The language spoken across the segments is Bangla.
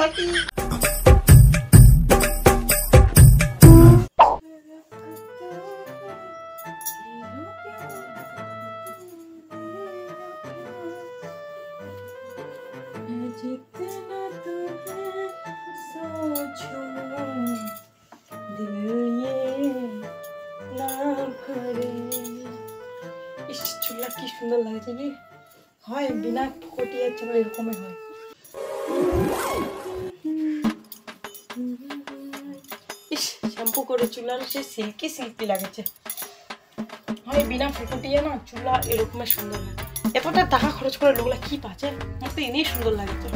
মাটি চুলা কি সুন্দর লাগছে রে হয় বিনা ফটিয়া চুলা এরকমই হয় ইস শ্যাম্পু করে চুলার সে সিল্কি সিল্কি লাগছে হয় বিনা ফটিয়া না চুলা এরকমই সুন্দর লাগে এতটা টাকা খরচ করে লোকলা কি পাচ্ছে আমার তো এনেই সুন্দর লাগছে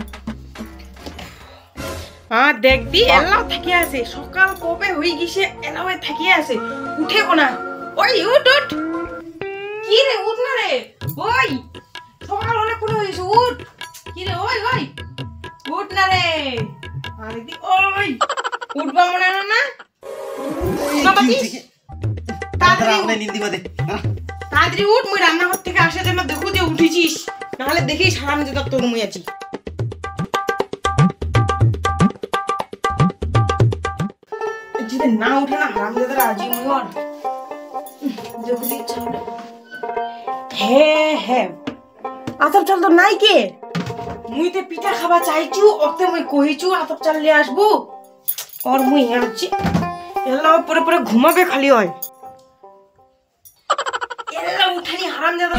হ্যাঁ দেখবি এলাও থাকি আছে সকাল কবে হয়ে গেছে এলাও থাকি আছে উঠে কোনা ওই উঠ উঠ কি রে উঠ না রে ওই সকাল হলে কোনো হয়েছে উঠ কি রে ওই ওই উঠ না রে আরে দি ওই উঠবা মনে না না তাড়াতাড়ি উঠ মুই রান্নাঘর থেকে আসে যেন দেখো যে উঠেছিস নাহলে দেখিস হারাম যে তোর মুই আছি যদি না উঠে না হারাম যে আজি মুর হ্যাঁ হ্যাঁ আতপ চাল তো নাই কে মুই তে পিঠা খাবা চাইছু ওতে মুই কহিছু আতপ চাল নিয়ে আসবো আর মুই আছি এলা পরে পরে ঘুমাবে খালি হয় এলা উঠানি হারাম জাদা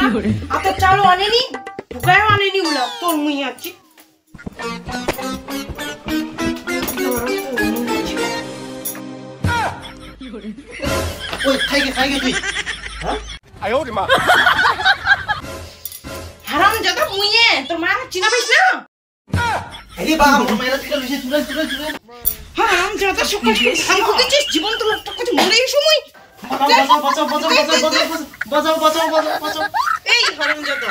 আতপ চালও আনেনি ভুকায়ও আনেনি উলা তোর মুই আছি ওই খাইগে তুই হ্যাঁ আয়ো রে মা হারাম জাদা মুইয়ে তোর মা চিনা পাইছ না আরে বাবা মোর মাইরা থেকে লইছে তুই হারাম জাদা সকাল খাই খুঁজেছিস জীবন তো লোকটা কিছু মরে গেছ মুই বাঁচাও এই হারাম জাদা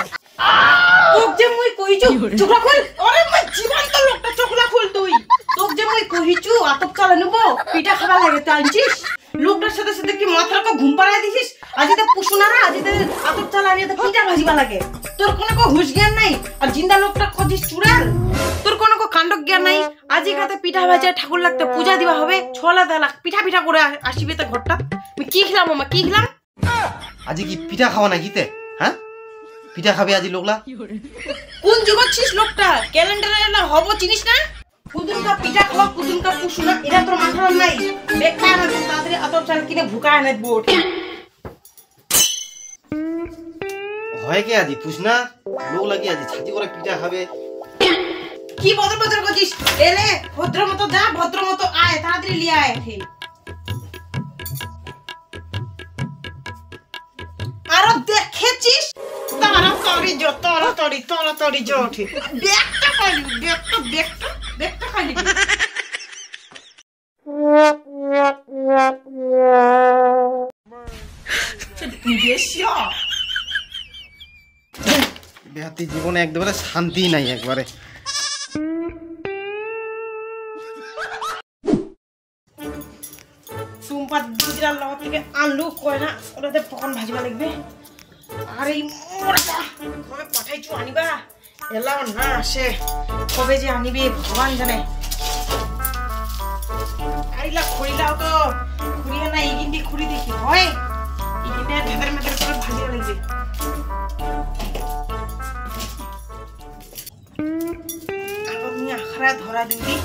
তোক যে মুই কইছু চোখলা খুল আরে মুই জীবন তো লোকটা চোখলা খুল তুই তোক যে মুই কইছু আতপ চালা নেব পিঠা খাবা লাগে তুই আনছিস লোকটার সাথে সাথে কি মাথাটা ঘুম পাড়ায় দিছিস আজিতে পুষুনারা আজিতে আতপ চালা নিয়ে তো পিঠা ভাজিবা লাগে তোর কোনো হুঁশ জ্ঞান নাই আর জিন্দা লোকটা খোঁজিস চুড়াল তোর কোনো কাণ্ড জ্ঞান নাই আজি কাতে পিঠা ভাজা ঠাকুর লাগতে পূজা দিবা হবে ছলা দেলা পিঠা পিঠা করে আসিবে তো ঘরটা আমি কি খেলাম মামা কি খেলাম আজি কি পিঠা খাওয়া না গিতে হ্যাঁ পিঠা খাবে আজি লোকলা কোন যুগছিস লোকটা ক্যালেন্ডারে এলা হবো চিনিস না কুদুনকা পিঠা খাওয়া কুদুনকা পুষুনা এটা তোর মাথার নাই বেকার না তাড়াতাড়ি আতপ চাল কিনে ভুকায় না বোট হয় কে আজি পুষনা লোক লাগি আজি ছাতি করে পিঠা খাবে কি বদর বদর করছিস এলে ভদ্র মতো যা ভদ্র মতো আয় তাড়াতাড়ি লিয়ে আয় হে আরো দেখেছিস তাড়াতাড়ি জোঠে দেখটা খালি দেখটা খালি বেহাতি জীবনে একবারে শান্তি নাই একবারে সুম্পা দুজরার লগত থেকে আলু কয়না ওটাতে পকন ভাজিবা লাগবে আর এই মোরটা কবে পাঠাইছু আনিবা এলাও না আসে কবে যে আনিবে ভগবান জানে আইলা খড়িলাও তো খুঁড়িয়ে না ইগিন্দি খুঁড়ি দেখি হয় ইগিন্দি ভেতর ভেতর করে ভাজিবা লাগবে তারপর নিয়ে আখড়া ধরা দিবি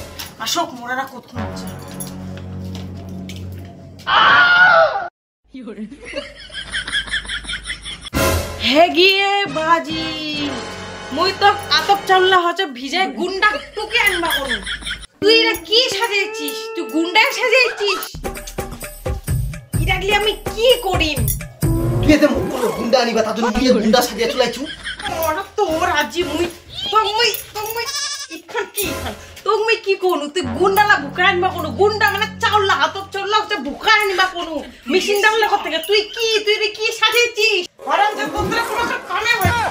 আসক মোরারা কতক্ষণ আছে হে গিয়ে বাজি মুই তো আতপ চাউলা হচ্ছে ভিজে গুন্ডা টুকে আনবা করু তুই রে কি সাজিয়েছিস তুই গুন্ডা সাজিয়েছিস এটা গলি আমি কি করিম তুই এতে গুন্ডা আনিবা তার জন্য তুই গুন্ডা সাজিয়ে চলাইছু ওরা তোর আজি মুই ইখান কি ইখান তুমি কি কোন তুই গুন্ডালা ভুকা আনবা কোন গুন্ডা মানে চাউলা আতপ চাউলা হচ্ছে ভুকা আনবা কোন মেশিন দামলা কত থেকে তুই রে কি সাজিয়েছিস হরাম যে তোরা কোনো কামে হয়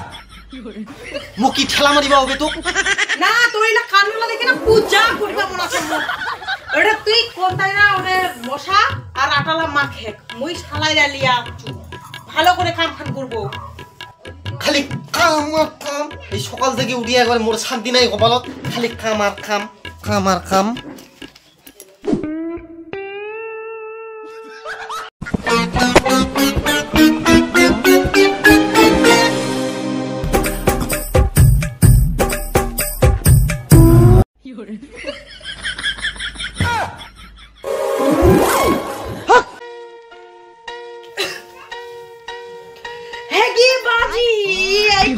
মুকি ঠেলা মারিবা হবে তো না তুই না কানলা দেখে না পূজা করবা মনে আছে এটা তুই কোনটাই না ওরে মশা আর আটালা মাখে মুই শালাই লিয়া ভালো করে কাম খান করব খালি কাম এই সকাল থেকে উঠি একবার মোর শান্তি নাই কপালত খালি কাম আর কাম কাম আর কাম।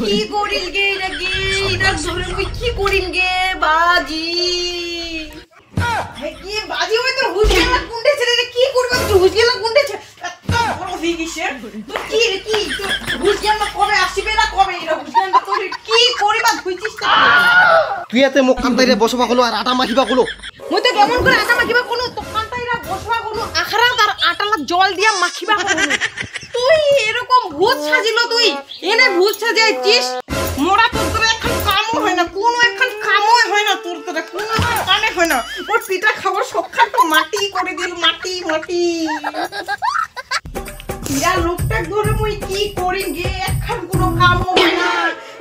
কি করিল গে নাকি এটা ধরে মুই কি করিম গে বাজি কি বাজি ওই তোর হুজগেলা গুন্ডে ছেড়ে রে কি করবে তোর হুজগেলা গুন্ডে ছে এত বড় হই গিছে তুই কি রে কি তোর হুজগেলা কবে আসিবে না কবে এরা হুজগেলা তোর কি করিবা ধুইছিস তা তুই এতে মুখ কান্তাইরে বসবা হলো আর আটা মাখিবা হলো। মুই তো কেমন করে আটা মাখিবা কোন তো কান্তাইরা বসবা কোন আখরা তার আটালা জল দিয়া মাখিবা কোন তুই এরকম ভূত সাজিল তুই এনে ভূত সাজাইছিস মোরা তোর তোর এখন কামও হয় না কোনো এখন কামও হয় না তোর তোর কোনো কানে হয় না ওর পিঠা খাবার সবখান তো মাটি করে দিল মাটি মাটি ইয়া লোকটা ধরে মুই কি করি গে এখন কোনো কামও হয় না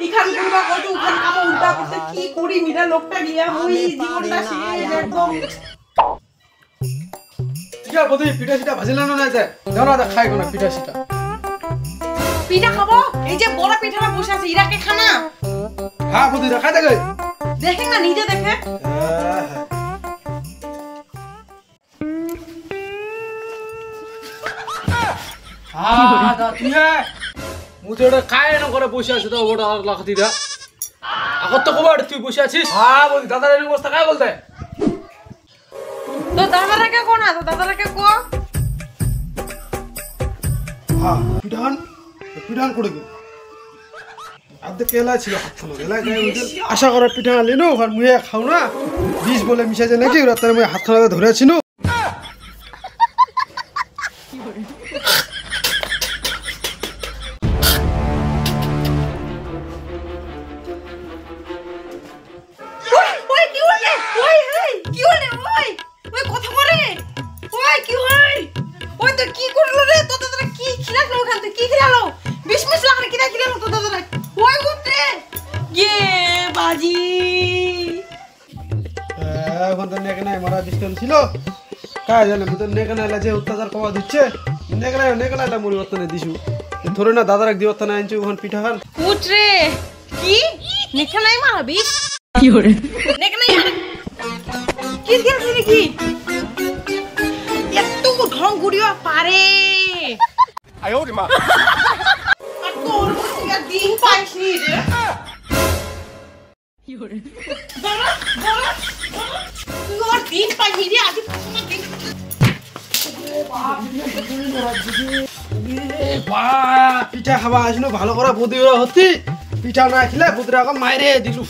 ইখান করবা কত উখান কাম উল্টা করতে কি করি মিরা লোকটা গিয়া মুই জীবনটা শেষ একদম क्या बोलते पिठा सिटा भाजिला ना যায় দাও না খাই কোন পিঠা সিটা পিঠা খাবো এই যে বড় পিঠাটা বসে আছে ইরাকে খানা হ্যাঁ বদি রাখা দেগে দেখেন না নিজে দেখে হ্যাঁ দা তুই মুতেটা খায় না করে বসে আছে তো ওটা লাখতি দা আগত তো কবার তুই বসে আছিস হ্যাঁ বদি দাদার এই অবস্থা কাই বলতে তো দাদারাকে কো না তো দাদারাকে কো হ্যাঁ পিঠান করে গো আদে কেলা ছিল হাতলো এলা গায় আশা করে পিঠা লিনো আর মুয়ে খাও না বিষ বলে মিশা যায় নাকি ওরা তার মুয়ে হাত খানা ধরে আছিনো ওই কি হলে ওই কি হলে ওই কথা বলে ওই কি হয় ওই তো কি করলো রে তো দাদা কি খিলালো ওখান থেকে কি খিলালো বিশ লাখ কিনা খিলালো তো দাদা ওই গুতে গে বাজি এখন তো নেকনাই মারা বিস্তার ছিল কাজ জানে তো নেকনাইলা যে অত্যাচার কবা দিচ্ছে নেকনাইলা পরিবর্তনে দিছু ধরে না দাদার দিবর্তনে আনছি ওখান পিঠা খান উঠ রে কি নেকনাই মারাবি কি হরে নেকনাই কি খেলছিস নাকি এত ঢং গুড়িয়া পারে আয় ওরে মা আর তোর মতো দিন পাইছিস রে কি হরে তোর দিন পাইনি রে আজ পিঠা খাবা আসলো ভালো করে বুদ্ধি ওরা হতি পিঠা না খেলে বুদ্রা এখন মাইরে দিলু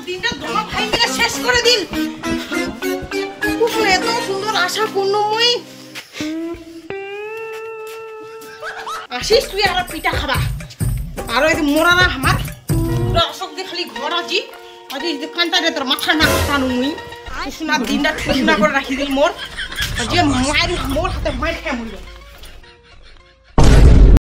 দিনটা দমা খাই মিলে শেষ করে দিন কুসুম এত সুন্দর আশা পূর্ণময়ী আসিস তুই আর পিঠা খাবা আর ওই মোরা না আমার অশোক দিয়ে খালি ঘর আছি আজ কান্তারে তোর মাথা না কাটানো মুই কুসুম দিনটা ঠুসনা করে রাখি দিল মোর যে মায়ের মোর হাতে মায়ের খেয়ে মরিল